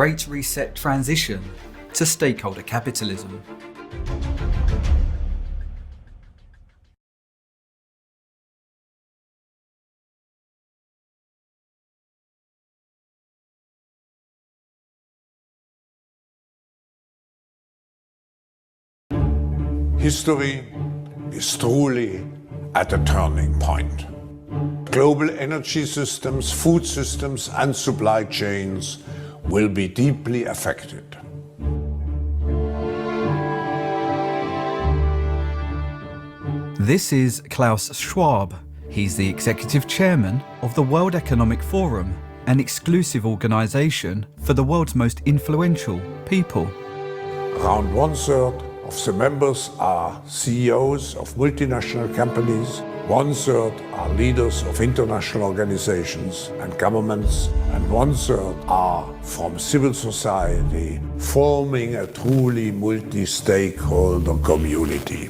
Great Reset transition to stakeholder capitalism. History is truly at a turning point. Global energy systems, food systems, and supply chains will be deeply affected. This is Klaus Schwab. He's the executive chairman of the World Economic Forum, an exclusive organization for the world's most influential people. Around 1/3 of the members are CEOs of multinational companies, 1/3 are leaders of international organizations and governments, and 1/3 are from civil society, forming a truly multi-stakeholder community.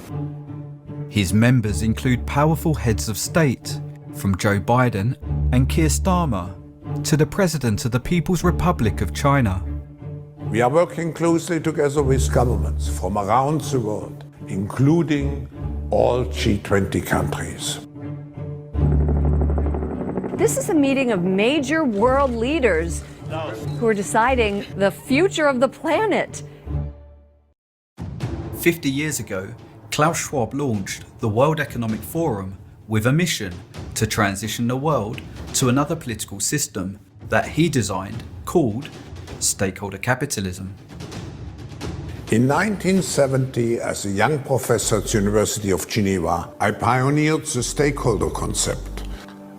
His members include powerful heads of state, from Joe Biden and Keir Starmer to the President of the People's Republic of China. We are working closely together with governments from around the world, including all G20 countries. This is a meeting of major world leaders who are deciding the future of the planet. 50 years ago, Klaus Schwab launched the World Economic Forum with a mission to transition the world to another political system that he designed called Stakeholder Capitalism. In 1970, as a young professor at the University of Geneva, I pioneered the stakeholder concept.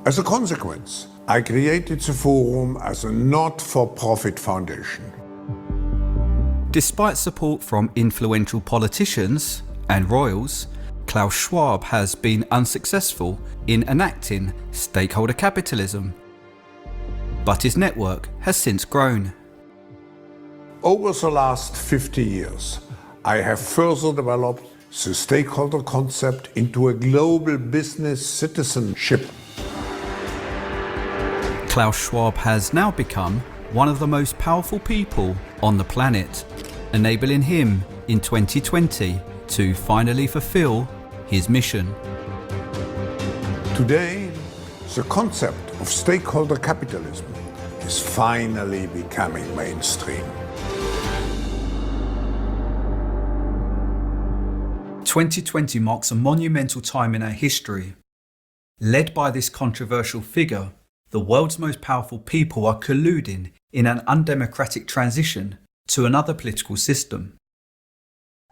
As a consequence, I created the forum as a not-for-profit foundation. Despite support from influential politicians and royals, Klaus Schwab has been unsuccessful in enacting stakeholder capitalism. But his network has since grown. Over the last 50 years, I have further developed the stakeholder concept into a global business citizenship. Klaus Schwab has now become one of the most powerful people on the planet, enabling him in 2020 to finally fulfill his mission. Today, the concept of stakeholder capitalism is finally becoming mainstream. 2020 marks a monumental time in our history. Led by this controversial figure, the world's most powerful people are colluding in an undemocratic transition to another political system.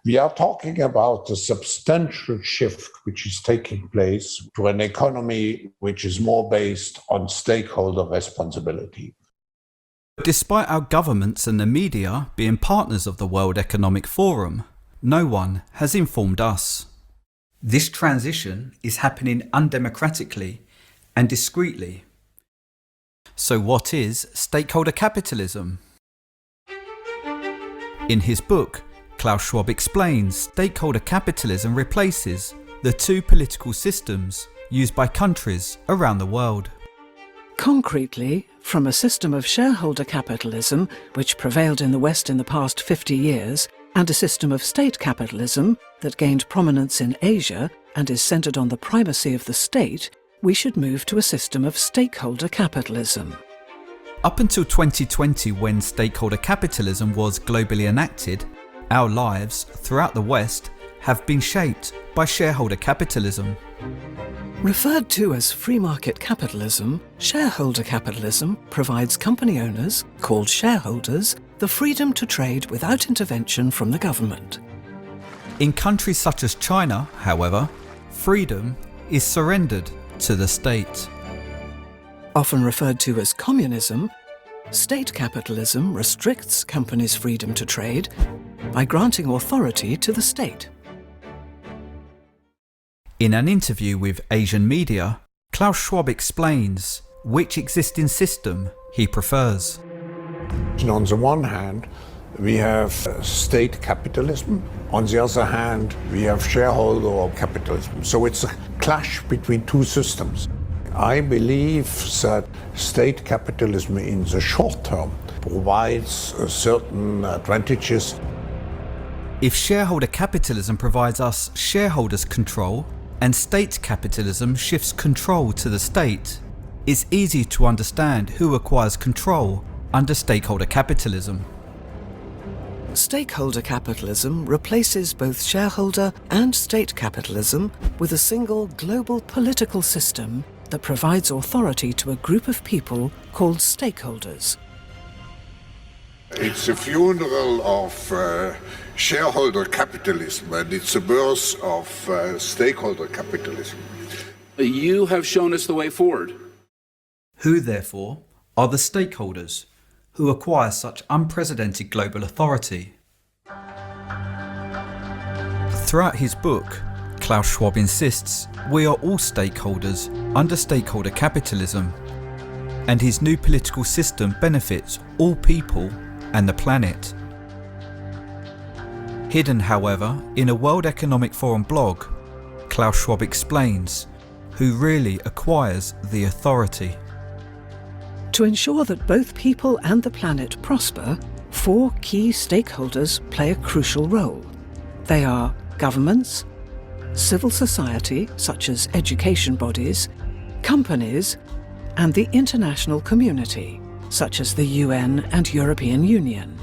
We are talking about a substantial shift which is taking place to an economy which is more based on stakeholder responsibility. Despite our governments and the media being partners of the World Economic Forum, no one has informed us. This transition is happening undemocratically and discreetly. So what is stakeholder capitalism? In his book, Klaus Schwab explains stakeholder capitalism replaces the two political systems used by countries around the world. Concretely, from a system of shareholder capitalism, which prevailed in the West in the past 50 years, and a system of state capitalism that gained prominence in Asia and is centred on the primacy of the state, we should move to a system of stakeholder capitalism. Up until 2020, when stakeholder capitalism was globally enacted, our lives throughout the West have been shaped by shareholder capitalism. Referred to as free market capitalism, shareholder capitalism provides company owners, called shareholders, the freedom to trade without intervention from the government. In countries such as China, however, freedom is surrendered to the state. Often referred to as communism, state capitalism restricts companies' freedom to trade by granting authority to the state. In an interview with Asian media, Klaus Schwab explains which existing system he prefers. On the one hand, we have state capitalism. On the other hand, we have shareholder capitalism. So it's a clash between two systems. I believe that state capitalism in the short term provides certain advantages. If shareholder capitalism provides us shareholders' control and state capitalism shifts control to the state, it's easy to understand who acquires control under stakeholder capitalism. Stakeholder capitalism replaces both shareholder and state capitalism with a single global political system that provides authority to a group of people called stakeholders. It's a funeral of shareholder capitalism, and it's a birth of stakeholder capitalism. You have shown us the way forward. Who, therefore, are the stakeholders who acquire such unprecedented global authority? Throughout his book, Klaus Schwab insists we are all stakeholders under stakeholder capitalism, and his new political system benefits all people and the planet. Hidden, however, in a World Economic Forum blog, Klaus Schwab explains who really acquires the authority. To ensure that both people and the planet prosper, 4 key stakeholders play a crucial role. They are governments, civil society, such as education bodies, companies, and the international community, such as the UN and European Union.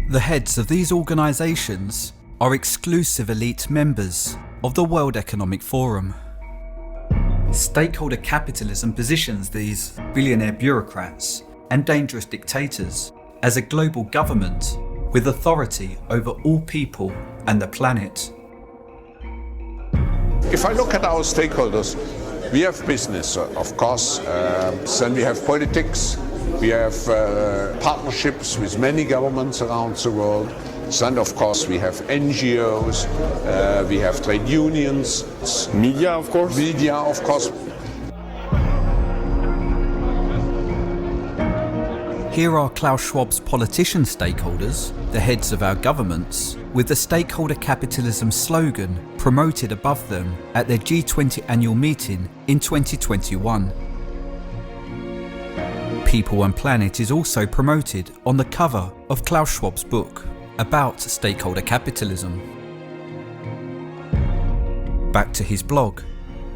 The heads of these organisations are exclusive elite members of the World Economic Forum. Stakeholder capitalism positions these billionaire bureaucrats and dangerous dictators as a global government with authority over all people and the planet. If I look at our stakeholders, we have business, of course, then we have politics, we have partnerships with many governments around the world, then of course we have NGOs, we have trade unions. Media, of course. Media, of course. Here are Klaus Schwab's politician stakeholders, the heads of our governments, with the Stakeholder Capitalism slogan promoted above them at their G20 annual meeting in 2021. People and Planet is also promoted on the cover of Klaus Schwab's book about stakeholder capitalism. Back to his blog,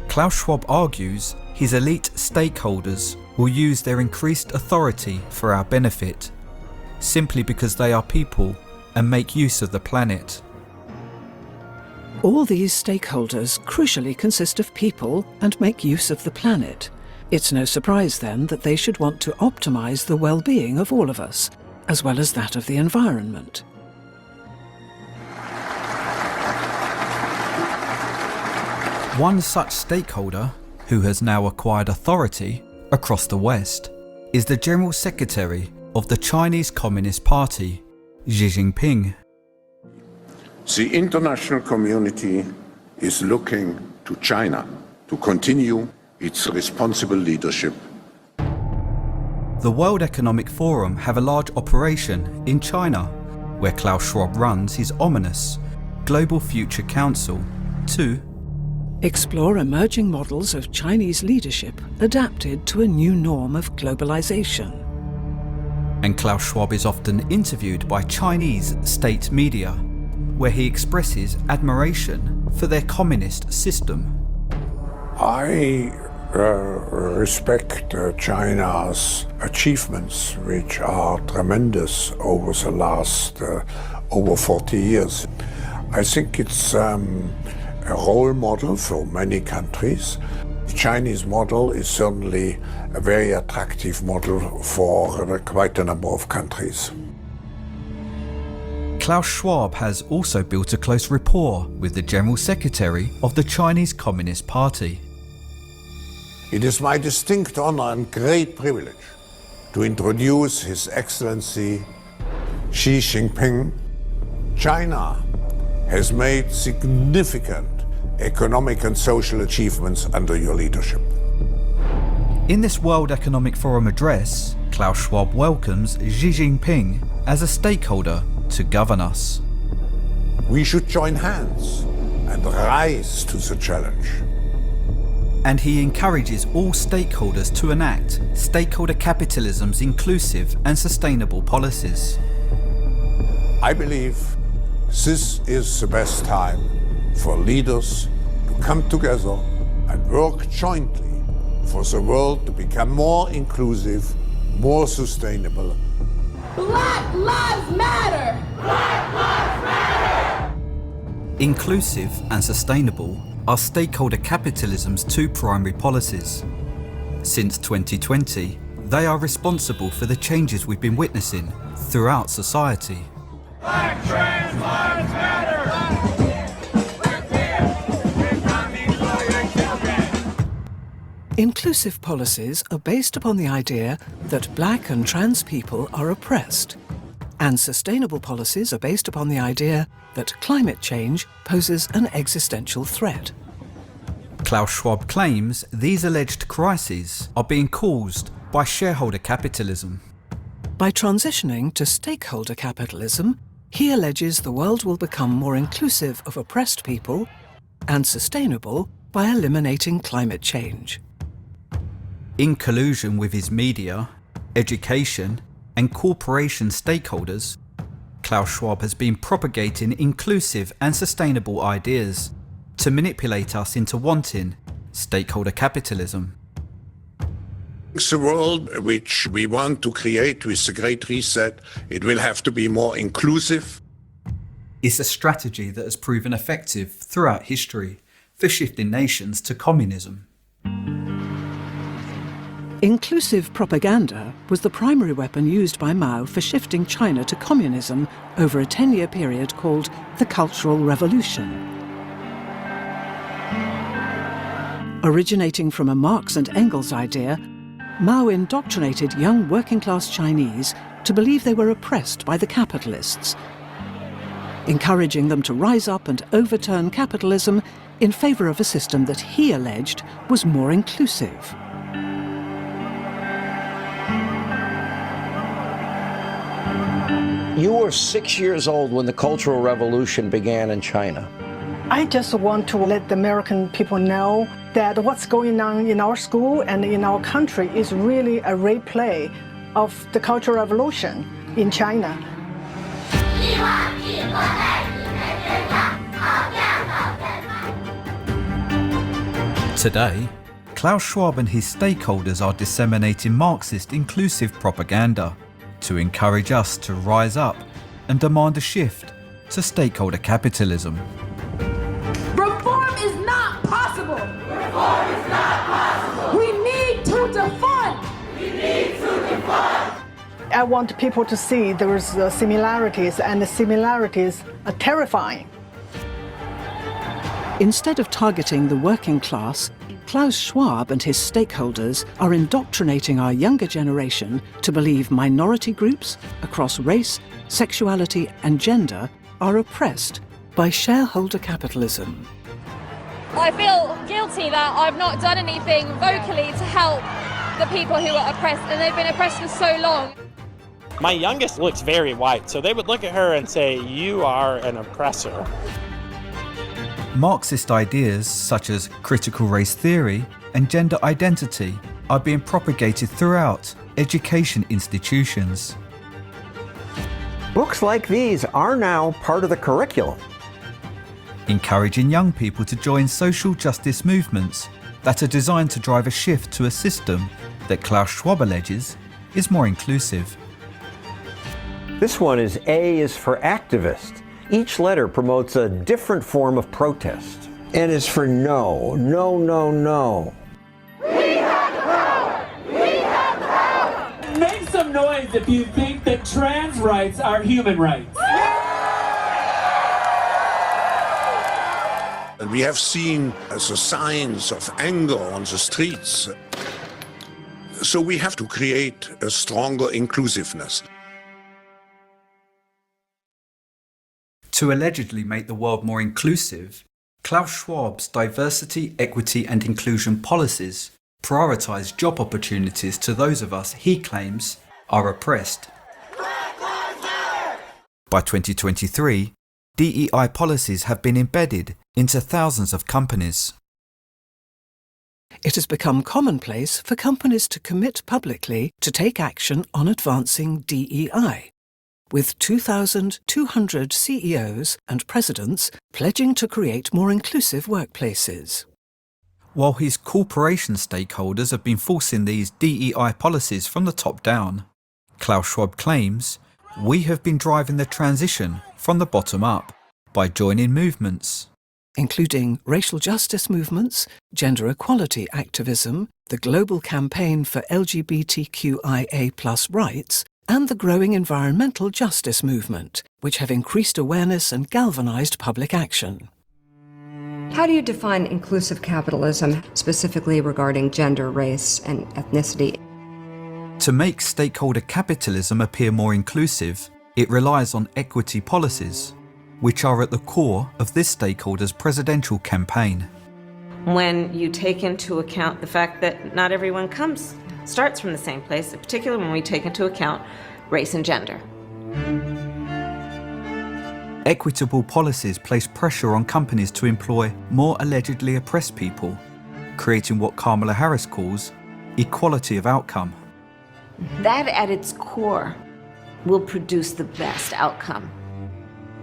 Klaus Schwab argues his elite stakeholders will use their increased authority for our benefit, simply because they are people and make use of the planet. All these stakeholders crucially consist of people and make use of the planet. It's no surprise then that they should want to optimize the well-being of all of us, as well as that of the environment. One such stakeholder, who has now acquired authority across the West, is the General Secretary of the Chinese Communist Party, Xi Jinping. The international community is looking to China to continue its responsible leadership. The World Economic Forum have a large operation in China, where Klaus Schwab runs his ominous Global Future Council to explore emerging models of Chinese leadership adapted to a new norm of globalization. And Klaus Schwab is often interviewed by Chinese state media, where he expresses admiration for their communist system. I respect China's achievements, which are tremendous over the last over 40 years. I think it's a role model for many countries. The Chinese model is certainly a very attractive model for quite a number of countries. Klaus Schwab has also built a close rapport with the General Secretary of the Chinese Communist Party. It is my distinct honor and great privilege to introduce His Excellency Xi Jinping. China has made significant economic and social achievements under your leadership. In this World Economic Forum address, Klaus Schwab welcomes Xi Jinping as a stakeholder to govern us. We should join hands and rise to the challenge. and he encourages all stakeholders to enact stakeholder capitalism's inclusive and sustainable policies. I believe this is the best time for leaders to come together and work jointly for the world to become more inclusive, more sustainable. Black Lives Matter! Black Lives Matter! Inclusive and sustainable are stakeholder capitalism's two primary policies. Since 2020, they are responsible for the changes we've been witnessing throughout society. Black trans lives matter! Inclusive policies are based upon the idea that black and trans people are oppressed, and sustainable policies are based upon the idea that climate change poses an existential threat. Klaus Schwab claims these alleged crises are being caused by shareholder capitalism. By transitioning to stakeholder capitalism, he alleges the world will become more inclusive of oppressed people and sustainable by eliminating climate change. In collusion with his media, education, and corporation stakeholders, Klaus Schwab has been propagating inclusive and sustainable ideas to manipulate us into wanting stakeholder capitalism. The world which we want to create with the Great Reset, it will have to be more inclusive. It's a strategy that has proven effective throughout history for shifting nations to communism. Inclusive propaganda was the primary weapon used by Mao for shifting China to communism over a 10-year period called the Cultural Revolution. Originating from a Marx and Engels idea, Mao indoctrinated young working-class Chinese to believe they were oppressed by the capitalists, encouraging them to rise up and overturn capitalism in favour of a system that he alleged was more inclusive. You were 6 years old when the Cultural Revolution began in China. I just want to let the American people know that what's going on in our school and in our country is really a replay of the Cultural Revolution in China. Today, Klaus Schwab and his stakeholders are disseminating Marxist inclusive propaganda to encourage us to rise up and demand a shift to stakeholder capitalism. Reform is not possible! Reform is not possible! We need to defund! We need to defund! I want people to see there's similarities, and the similarities are terrifying. Instead of targeting the working class, Klaus Schwab and his stakeholders are indoctrinating our younger generation to believe minority groups across race, sexuality and gender are oppressed by shareholder capitalism. I feel guilty that I've not done anything vocally to help the people who are oppressed, and they've been oppressed for so long. My youngest looks very white, so they would look at her and say, "You are an oppressor." Marxist ideas such as critical race theory and gender identity are being propagated throughout education institutions. Books like these are now part of the curriculum. Encouraging young people to join social justice movements that are designed to drive a shift to a system that Klaus Schwab alleges is more inclusive. This one is A is for activist. Each letter promotes a different form of protest. N is for no, no, no, no. We have the power! We have the power! Make some noise if you think that trans rights are human rights. And we have seen the signs of anger on the streets. So we have to create a stronger inclusiveness. To allegedly make the world more inclusive, Klaus Schwab's diversity, equity and inclusion policies prioritise job opportunities to those of us he claims are oppressed. By 2023, DEI policies have been embedded into thousands of companies. It has become commonplace for companies to commit publicly to take action on advancing DEI, with 2,200 CEOs and presidents pledging to create more inclusive workplaces. While his corporation stakeholders have been forcing these DEI policies from the top down, Klaus Schwab claims, we have been driving the transition from the bottom up by joining movements, including racial justice movements, gender equality activism, the global campaign for LGBTQIA+ rights, and the growing environmental justice movement, which have increased awareness and galvanized public action. How do you define inclusive capitalism, specifically regarding gender, race, and ethnicity? To make stakeholder capitalism appear more inclusive, it relies on equity policies, which are at the core of this stakeholder's presidential campaign. When you take into account the fact that not everyone starts from the same place, particularly when we take into account race and gender. Equitable policies place pressure on companies to employ more allegedly oppressed people, creating what Kamala Harris calls equality of outcome. That at its core will produce the best outcome.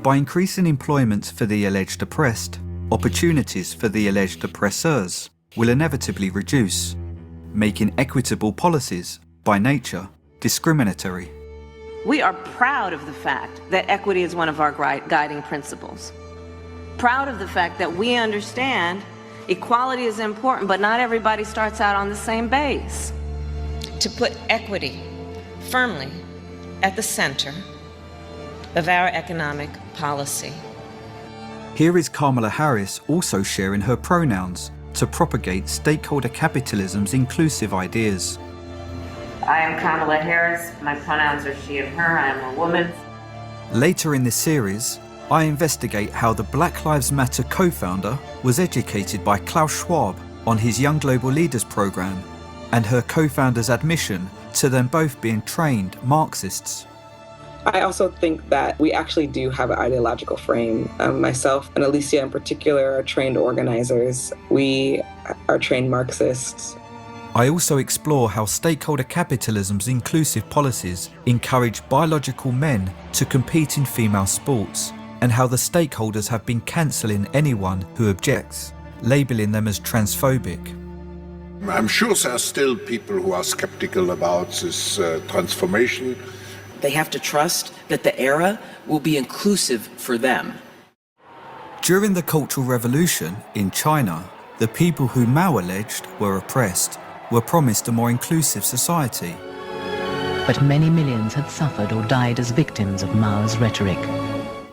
By increasing employment for the alleged oppressed, opportunities for the alleged oppressors will inevitably reduce, making equitable policies, by nature, discriminatory. We are proud of the fact that equity is one of our guiding principles. Proud of the fact that we understand equality is important, but not everybody starts out on the same base. To put equity firmly at the center of our economic policy. Here is Kamala Harris also sharing her pronouns to propagate stakeholder capitalism's inclusive ideas. I am Kamala Harris. My pronouns are she and her. I am a woman. Later in this series, I investigate how the Black Lives Matter co-founder was educated by Klaus Schwab on his Young Global Leaders program, and her co-founder's admission to them both being trained Marxists. I also think that we actually do have an ideological frame. Myself and Alicia in particular are trained organizers. We are trained Marxists. I also explore how stakeholder capitalism's inclusive policies encourage biological men to compete in female sports, and how the stakeholders have been cancelling anyone who objects, labelling them as transphobic. I'm sure there are still people who are skeptical about this transformation. They have to trust that the era will be inclusive for them. During the Cultural Revolution in China, the people who Mao alleged were oppressed were promised a more inclusive society. But many millions had suffered or died as victims of Mao's rhetoric.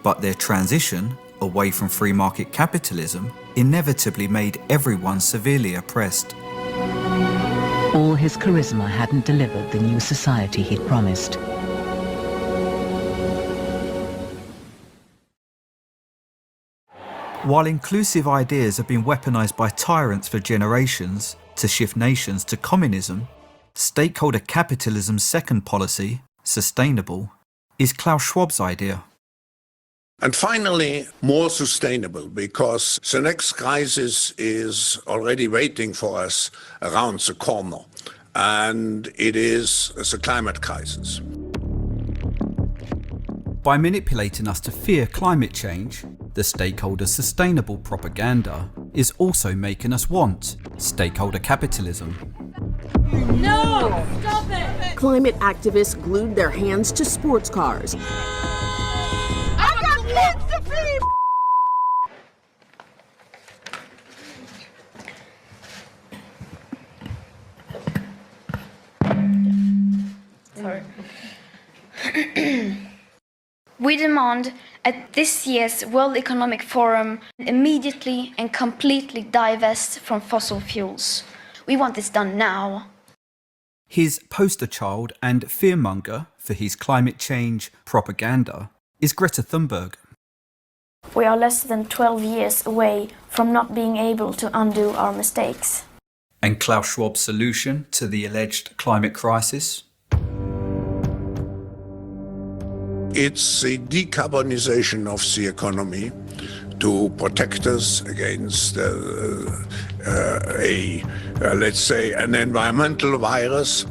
But their transition away from free market capitalism inevitably made everyone severely oppressed. All his charisma hadn't delivered the new society he'd promised. While inclusive ideas have been weaponized by tyrants for generations to shift nations to communism, stakeholder capitalism's second policy, sustainable, is Klaus Schwab's idea. And finally, more sustainable, because the next crisis is already waiting for us around the corner, and it is the climate crisis. By manipulating us to fear climate change, the stakeholder's sustainable propaganda is also making us want stakeholder capitalism. No! Stop it! Climate activists glued their hands to sports cars. I got kids to feed! Sorry. We demand at this year's World Economic Forum immediately and completely divest from fossil fuels. We want this done now. His poster child and fearmonger for his climate change propaganda is Greta Thunberg. We are less than 12 years away from not being able to undo our mistakes. And Klaus Schwab's solution to the alleged climate crisis? It's the decarbonization of the economy to protect us against let's say, an environmental virus.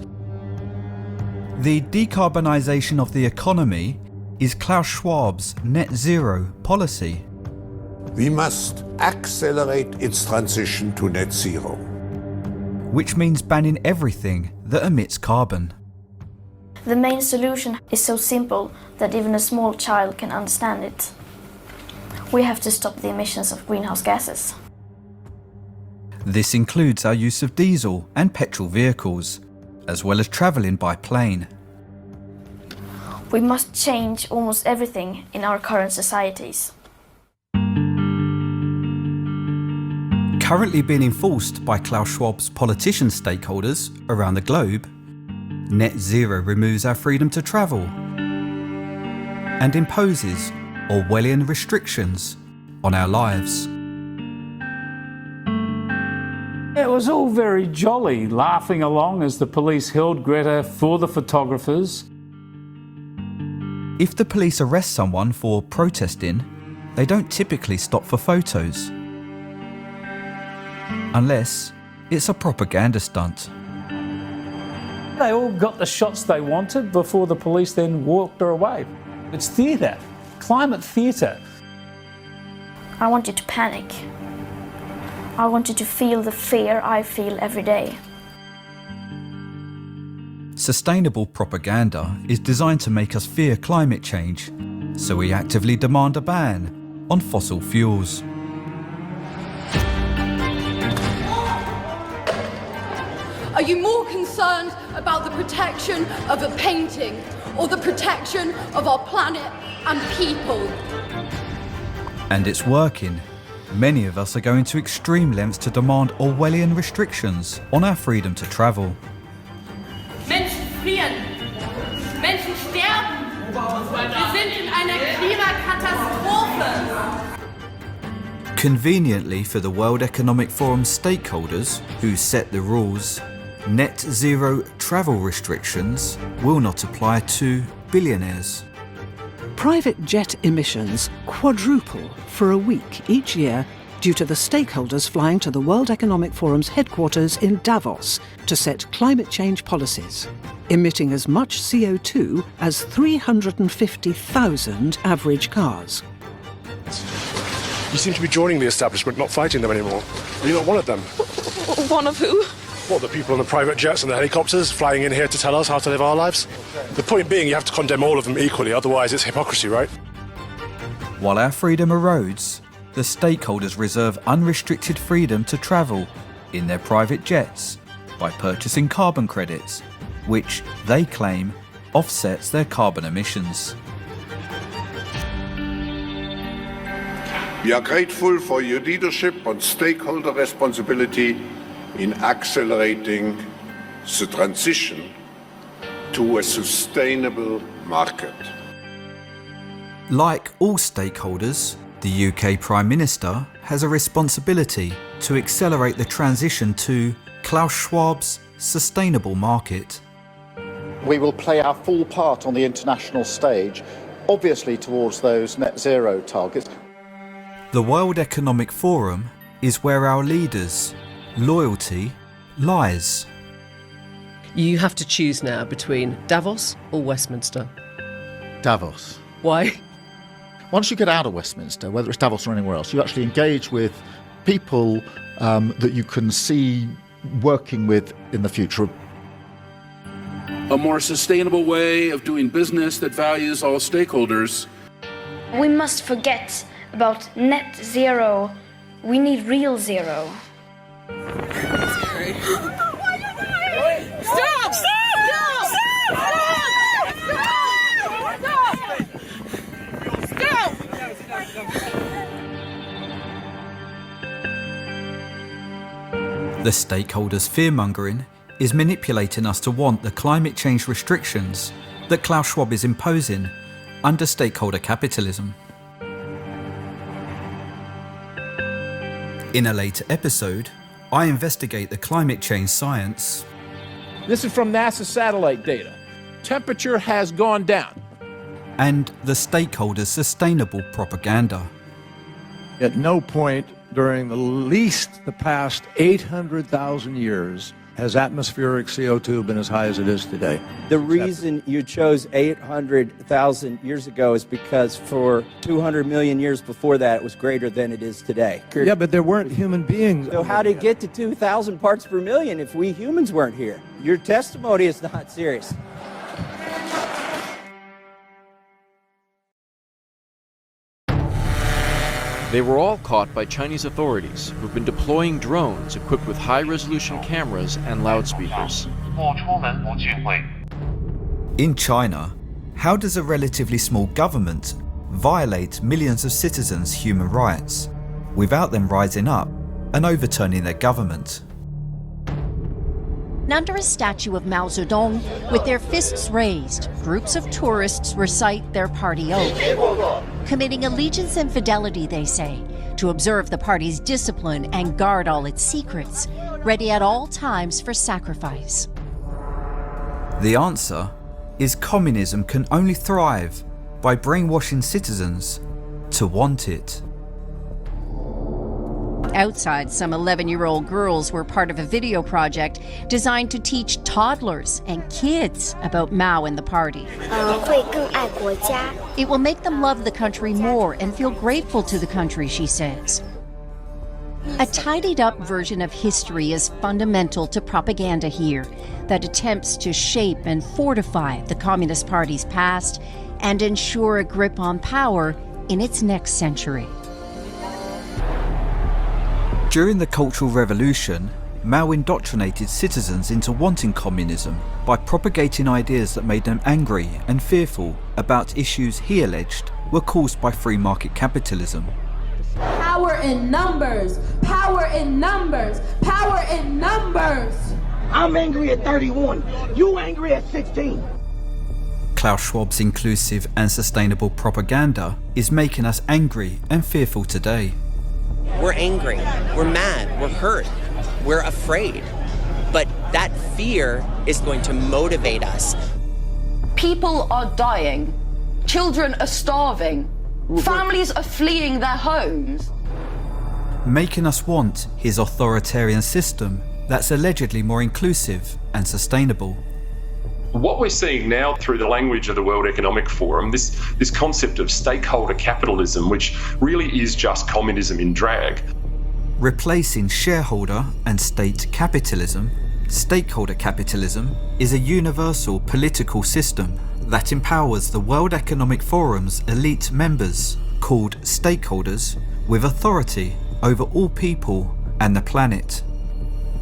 The decarbonisation of the economy is Klaus Schwab's net zero policy. We must accelerate its transition to net zero, which means banning everything that emits carbon. The main solution is so simple that even a small child can understand it. We have to stop the emissions of greenhouse gases. This includes our use of diesel and petrol vehicles, as well as travelling by plane. We must change almost everything in our current societies. Currently being enforced by Klaus Schwab's politician stakeholders around the globe, net zero removes our freedom to travel and imposes Orwellian restrictions on our lives. It was all very jolly, laughing along as the police held Greta for the photographers. If the police arrest someone for protesting, they don't typically stop for photos. Unless it's a propaganda stunt. They all got the shots they wanted before the police then walked her away. It's theatre, climate theatre. I want you to panic. I want you to feel the fear I feel every day. Sustainable propaganda is designed to make us fear climate change, so we actively demand a ban on fossil fuels. Are you more concerned about the protection of a painting or the protection of our planet and people? And it's working. Many of us are going to extreme lengths to demand Orwellian restrictions on our freedom to travel. Menschen frieren. Menschen sterben. Wir sind in einer Klimakatastrophe. Conveniently for the World Economic Forum stakeholders who set the rules, net zero travel restrictions will not apply to billionaires. Private jet emissions quadruple for a week each year due to the stakeholders flying to the World Economic Forum's headquarters in Davos to set climate change policies, emitting as much CO2 as 350,000 average cars. You seem to be joining the establishment, not fighting them anymore. Are you not one of them? One of who? What, the people on the private jets and the helicopters flying in here to tell us how to live our lives? The point being, you have to condemn all of them equally, otherwise it's hypocrisy, right? While our freedom erodes, the stakeholders reserve unrestricted freedom to travel in their private jets by purchasing carbon credits, which they claim offsets their carbon emissions. We are grateful for your leadership on stakeholder responsibility in accelerating the transition to a sustainable market. Like all stakeholders, the UK Prime Minister has a responsibility to accelerate the transition to Klaus Schwab's sustainable market. We will play our full part on the international stage, obviously towards those net zero targets. The World Economic Forum is where our leaders' loyalty lies. You have to choose now between Davos or Westminster. Davos. Why? Once you get out of Westminster, whether it's Davos or anywhere else, you actually engage with people that you can see working with in the future. A more sustainable way of doing business that values all stakeholders. We must forget about net zero. We need real zero. Sorry. Stop! The stakeholders' fear-mongering is manipulating us to want the climate change restrictions that Klaus Schwab is imposing under stakeholder capitalism. In a later episode, I investigate the climate change science. This is from NASA satellite data. Temperature has gone down. And the stakeholders' sustainable propaganda. At no point during the past 800,000 years has atmospheric CO2 been as high as it is today. The reason you chose 800,000 years ago is because for 200 million years before that, it was greater than it is today. Yeah, but there weren't human beings. So how did it get to 2,000 parts per million if we humans weren't here? Your testimony is not serious. They were all caught by Chinese authorities who've been deploying drones equipped with high-resolution cameras and loudspeakers. In China, how does a relatively small government violate millions of citizens' human rights without them rising up and overturning their government? Under a statue of Mao Zedong, with their fists raised, groups of tourists recite their party oath. Committing allegiance and fidelity, they say, to observe the party's discipline and guard all its secrets, ready at all times for sacrifice. The answer is communism can only thrive by brainwashing citizens to want it. Outside, some 11-year-old girls were part of a video project designed to teach toddlers and kids about Mao and the party. It will make them love the country more and feel grateful to the country, she says. A tidied-up version of history is fundamental to propaganda here that attempts to shape and fortify the Communist Party's past and ensure a grip on power in its next century. During the Cultural Revolution, Mao indoctrinated citizens into wanting communism by propagating ideas that made them angry and fearful about issues he alleged were caused by free market capitalism. Power in numbers! Power in numbers! Power in numbers! I'm angry at 31. You angry at 16. Klaus Schwab's inclusive and sustainable propaganda is making us angry and fearful today. We're angry, we're mad, we're hurt, we're afraid. But that fear is going to motivate us. People are dying. Children are starving. Families are fleeing their homes. Making us want his authoritarian system that's allegedly more inclusive and sustainable. What we're seeing now through the language of the World Economic Forum, this concept of stakeholder capitalism, which really is just communism in drag. Replacing shareholder and state capitalism, stakeholder capitalism is a universal political system that empowers the World Economic Forum's elite members, called stakeholders, with authority over all people and the planet.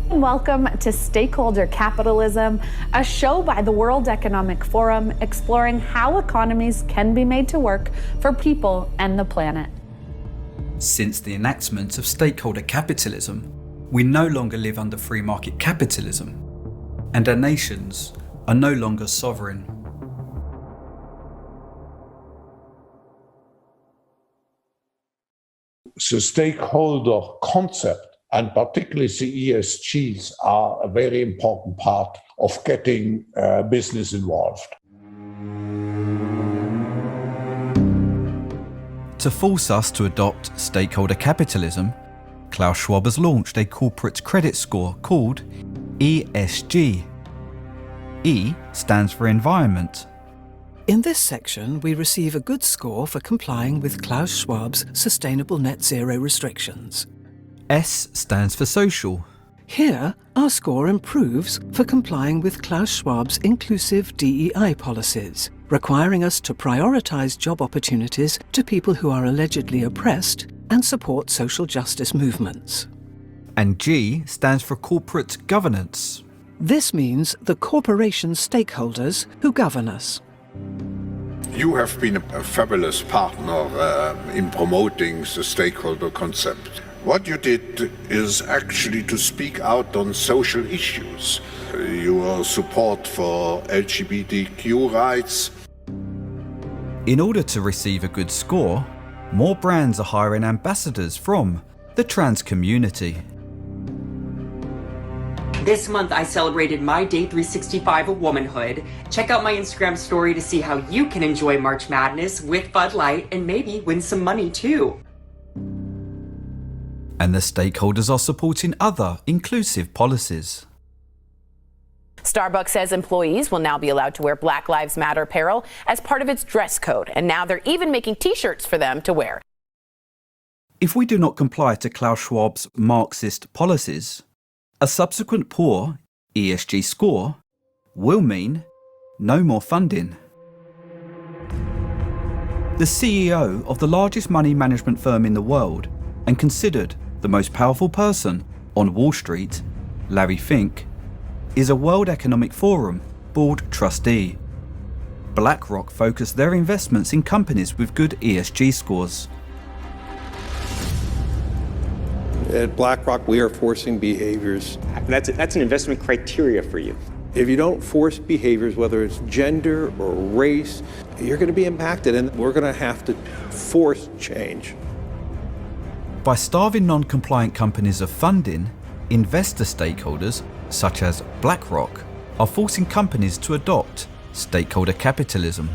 Welcome to Stakeholder Capitalism, a show by the World Economic Forum exploring how economies can be made to work for people and the planet. Since the enactment of stakeholder capitalism, we no longer live under free market capitalism, and our nations are no longer sovereign. The stakeholder concept, and particularly the ESGs, are a very important part of getting business involved. To force us to adopt stakeholder capitalism, Klaus Schwab has launched a corporate credit score called ESG. E stands for environment. In this section, we receive a good score for complying with Klaus Schwab's sustainable net zero restrictions. S stands for social. Here, our score improves for complying with Klaus Schwab's inclusive DEI policies, requiring us to prioritise job opportunities to people who are allegedly oppressed and support social justice movements. And G stands for corporate governance. This means the corporation stakeholders who govern us. You have been a fabulous partner in promoting the stakeholder concept. What you did is actually to speak out on social issues. Your support for LGBTQ rights. In order to receive a good score, more brands are hiring ambassadors from the trans community. This month I celebrated my day 365 of womanhood. Check out my Instagram story to see how you can enjoy March Madness with Bud Light and maybe win some money too. and the stakeholders are supporting other inclusive policies. Starbucks says employees will now be allowed to wear Black Lives Matter apparel as part of its dress code, and now they're even making t-shirts for them to wear. If we do not comply to Klaus Schwab's Marxist policies, a subsequent poor ESG score will mean no more funding. The CEO of the largest money management firm in the world and considered the most powerful person on Wall Street, Larry Fink, is a World Economic Forum board trustee. BlackRock focused their investments in companies with good ESG scores. At BlackRock, we are forcing behaviors. That's an investment criteria for you. If you don't force behaviors, whether it's gender or race, you're going to be impacted, and we're going to have to force change. By starving non-compliant companies of funding, investor stakeholders, such as BlackRock, are forcing companies to adopt stakeholder capitalism.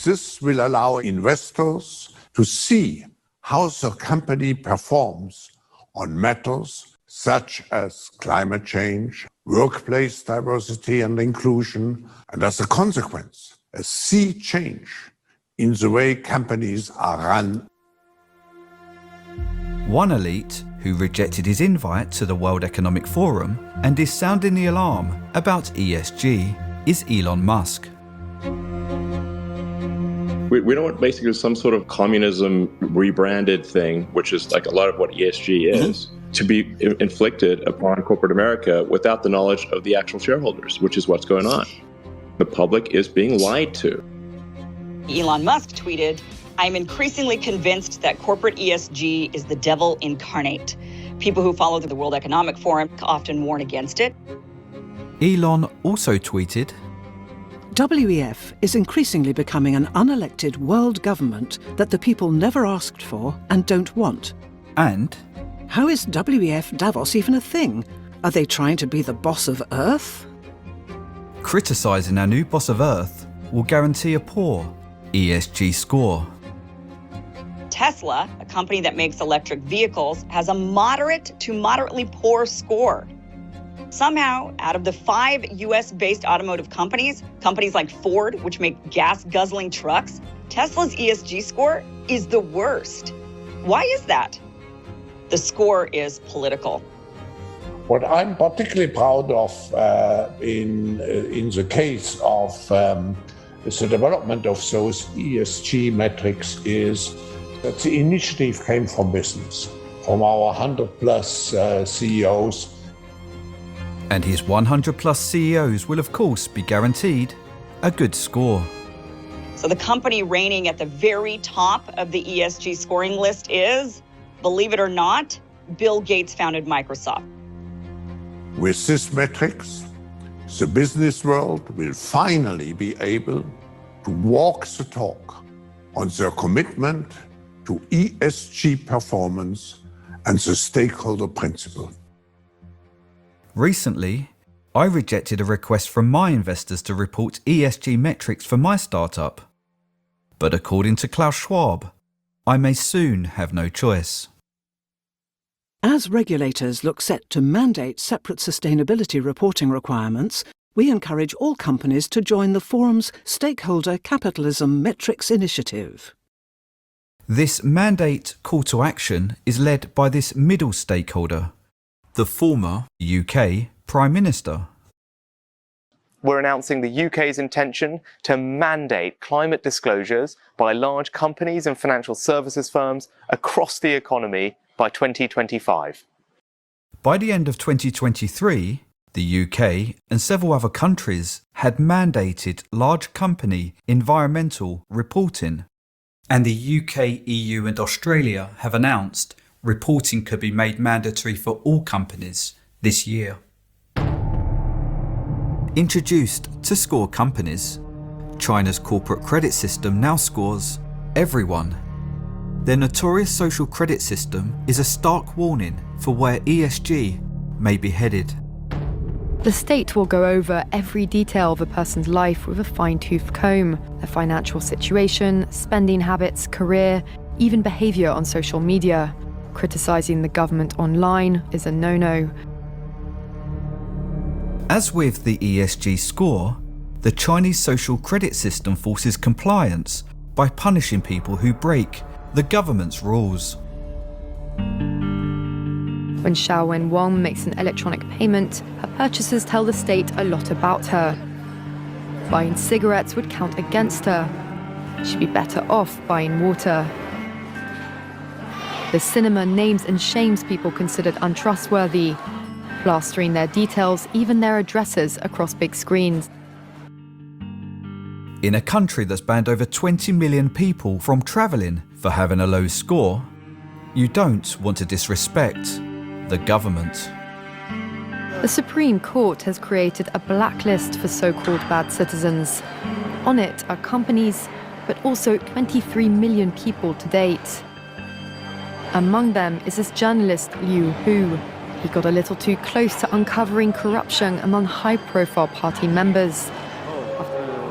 This will allow investors to see how the company performs on matters such as climate change, workplace diversity and inclusion, and as a consequence, a sea change in the way companies are run. One elite who rejected his invite to the World Economic Forum and is sounding the alarm about ESG is Elon Musk. We don't want basically some sort of communism rebranded thing, which is like a lot of what ESG is, to be inflicted upon corporate America without the knowledge of the actual shareholders, which is what's going on. The public is being lied to. Elon Musk tweeted, "I'm increasingly convinced that corporate ESG is the devil incarnate. People who follow the World Economic Forum often warn against it." Elon also tweeted, WEF is increasingly becoming an unelected world government that the people never asked for and don't want. And how is WEF Davos even a thing? Are they trying to be the boss of Earth? criticising our new boss of Earth will guarantee a poor ESG score. Tesla, a company that makes electric vehicles, has a moderate to moderately poor score. Somehow, out of the 5 US-based automotive companies like Ford, which make gas-guzzling trucks, Tesla's ESG score is the worst. Why is that? The score is political. What I'm particularly proud of in the case of the development of those ESG metrics is that the initiative came from business, from our 100+ CEOs. And his 100+ CEOs will of course be guaranteed a good score. So the company reigning at the very top of the ESG scoring list is, believe it or not, Bill Gates founded Microsoft. With these metrics, the business world will finally be able to walk the talk on their commitment to ESG performance and the stakeholder principle. Recently, I rejected a request from my investors to report ESG metrics for my startup. But according to Klaus Schwab, I may soon have no choice. As regulators look set to mandate separate sustainability reporting requirements, we encourage all companies to join the Forum's Stakeholder Capitalism Metrics Initiative. This mandate call to action is led by this middle stakeholder, the former UK Prime Minister. We're announcing the UK's intention to mandate climate disclosures by large companies and financial services firms across the economy by 2025. By the end of 2023, the UK and several other countries had mandated large company environmental reporting. And the UK, EU and Australia have announced reporting could be made mandatory for all companies this year. Introduced to score companies, China's corporate credit system now scores everyone. Their notorious social credit system is a stark warning for where ESG may be headed. The state will go over every detail of a person's life with a fine-tooth comb, their financial situation, spending habits, career, even behaviour on social media. Criticizing the government online is a no-no. As with the ESG score, the Chinese social credit system forces compliance by punishing people who break the government's rules. When Xiaowen Wang makes an electronic payment, her purchases tell the state a lot about her. Buying cigarettes would count against her. She'd be better off buying water. The cinema names and shames people considered untrustworthy, plastering their details, even their addresses, across big screens. In a country that's banned over 20 million people from travelling for having a low score, you don't want to disrespect the government. The Supreme Court has created a blacklist for so-called bad citizens. On it are companies, but also 23 million people to date. Among them is this journalist Liu Hu. He got a little too close to uncovering corruption among high-profile party members.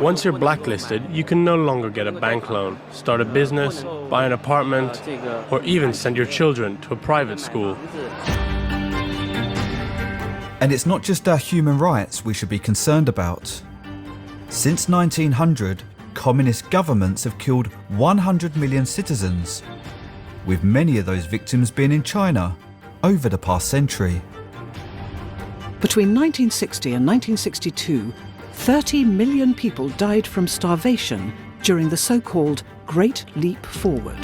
Once you're blacklisted, you can no longer get a bank loan, start a business, buy an apartment, or even send your children to a private school. And it's not just our human rights we should be concerned about. Since 1900, communist governments have killed 100 million citizens, with many of those victims being in China over the past century. Between 1960 and 1962, 30 million people died from starvation during the so-called Great Leap Forward.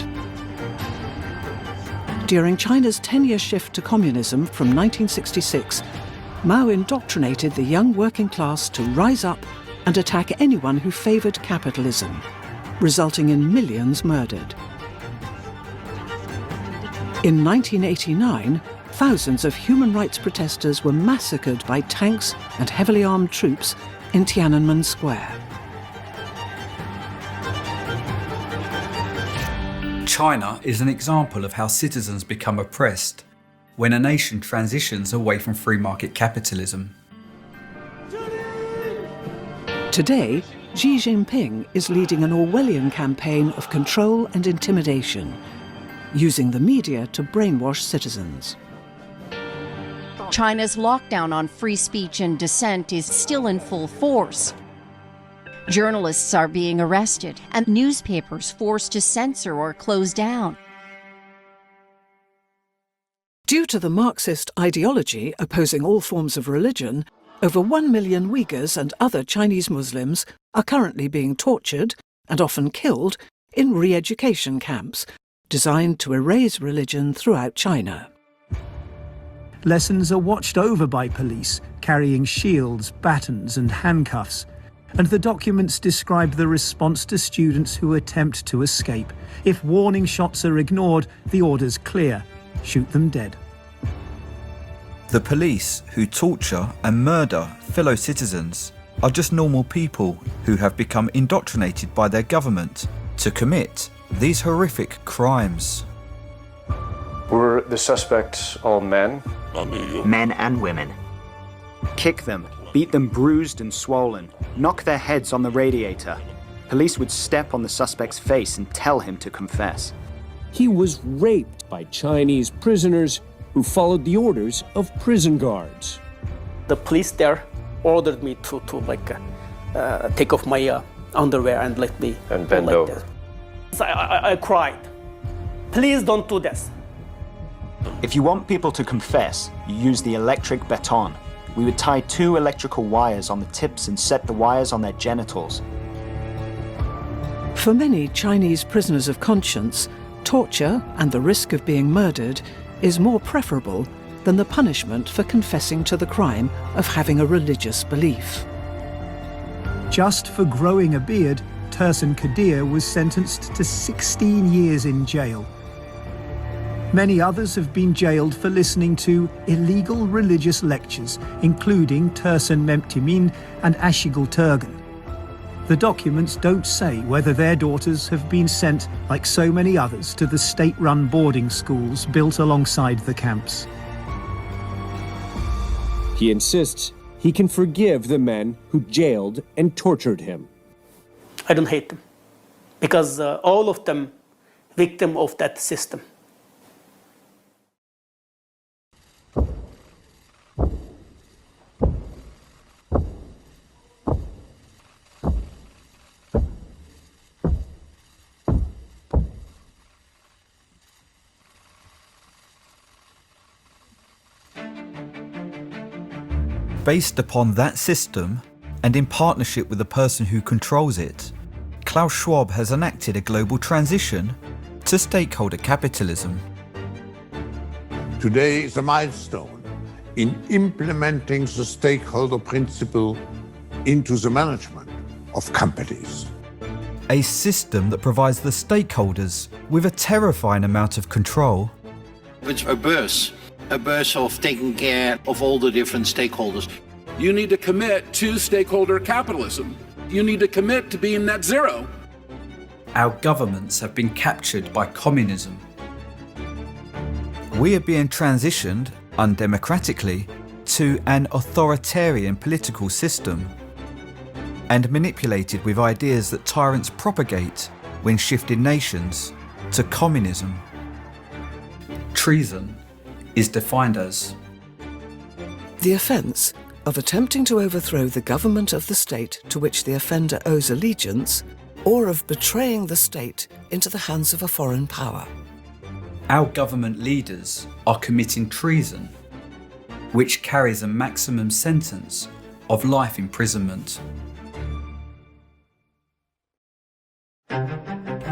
During China's 10-year shift to communism from 1966, Mao indoctrinated the young working class to rise up and attack anyone who favoured capitalism, resulting in millions murdered. In 1989, thousands of human rights protesters were massacred by tanks and heavily armed troops in Tiananmen Square. China is an example of how citizens become oppressed when a nation transitions away from free market capitalism. Today, Xi Jinping is leading an Orwellian campaign of control and intimidation, using the media to brainwash citizens. China's lockdown on free speech and dissent is still in full force. Journalists are being arrested and newspapers forced to censor or close down. Due to the Marxist ideology opposing all forms of religion, over 1 million Uyghurs and other Chinese Muslims are currently being tortured and often killed in re-education camps designed to erase religion throughout China. Lessons are watched over by police, carrying shields, batons and handcuffs. And the documents describe the response to students who attempt to escape. If warning shots are ignored, the order's clear: shoot them dead. The police who torture and murder fellow citizens are just normal people who have become indoctrinated by their government to commit these horrific crimes. Were the suspects all men? Men and women. Kick them, beat them bruised and swollen, knock their heads on the radiator. Police would step on the suspect's face and tell him to confess. He was raped by Chinese prisoners who followed the orders of prison guards. The police there ordered me to take off my underwear and let me and bend like over. I cried. Please don't do this. If you want people to confess, you use the electric baton. We would tie 2 electrical wires on the tips and set the wires on their genitals. For many Chinese prisoners of conscience, torture and the risk of being murdered is more preferable than the punishment for confessing to the crime of having a religious belief. Just for growing a beard, Tursun Kadir was sentenced to 16 years in jail. Many others have been jailed for listening to illegal religious lectures, including Tursun Memtimin and Ashigul Turgan. The documents don't say whether their daughters have been sent, like so many others, to the state-run boarding schools built alongside the camps. He insists he can forgive the men who jailed and tortured him. I don't hate them, because all of them victim of that system. Based upon that system, and in partnership with the person who controls it, Klaus Schwab has enacted a global transition to stakeholder capitalism. Today is a milestone in implementing the stakeholder principle into the management of companies. A system that provides the stakeholders with a terrifying amount of control. It's a burst of taking care of all the different stakeholders. You need to commit to stakeholder capitalism. You need to commit to being net zero. Our governments have been captured by communism. We are being transitioned undemocratically to an authoritarian political system and manipulated with ideas that tyrants propagate when shifting nations to communism. Treason is defined as the offence of attempting to overthrow the government of the state to which the offender owes allegiance, or of betraying the state into the hands of a foreign power. Our government leaders are committing treason, which carries a maximum sentence of life imprisonment.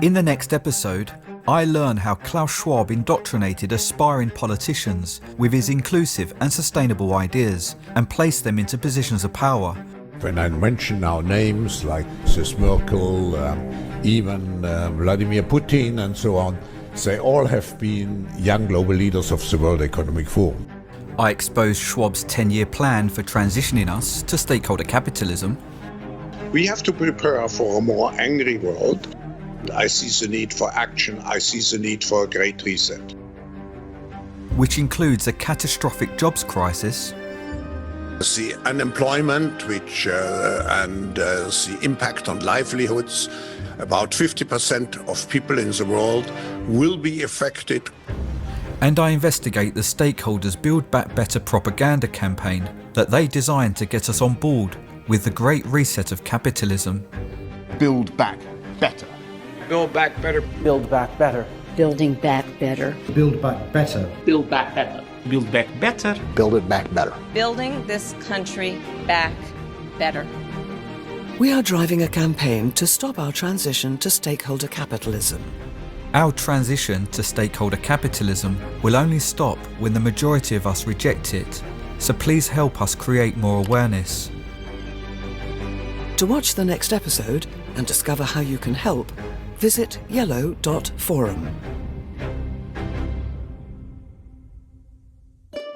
In the next episode, I learn how Klaus Schwab indoctrinated aspiring politicians with his inclusive and sustainable ideas and placed them into positions of power. When I mention now names like Mrs. Merkel, even Vladimir Putin and so on, they all have been young global leaders of the World Economic Forum. I expose Schwab's 10-year plan for transitioning us to stakeholder capitalism. We have to prepare for a more angry world. I see the need for action. I see the need for a great reset. Which includes a catastrophic jobs crisis. The unemployment, and the impact on livelihoods. About 50% of people in the world will be affected. And I investigate the stakeholders' Build Back Better propaganda campaign that they designed to get us on board with the Great Reset of capitalism. Build back better. Build back better. Build back better. Building back better. Build back better. Build back better. Build back better. Build it back better. Building this country back better. We are driving a campaign to stop our transition to stakeholder capitalism. Our transition to stakeholder capitalism will only stop when the majority of us reject it, so please help us create more awareness. To watch the next episode and discover how you can help, visit yellow.forum.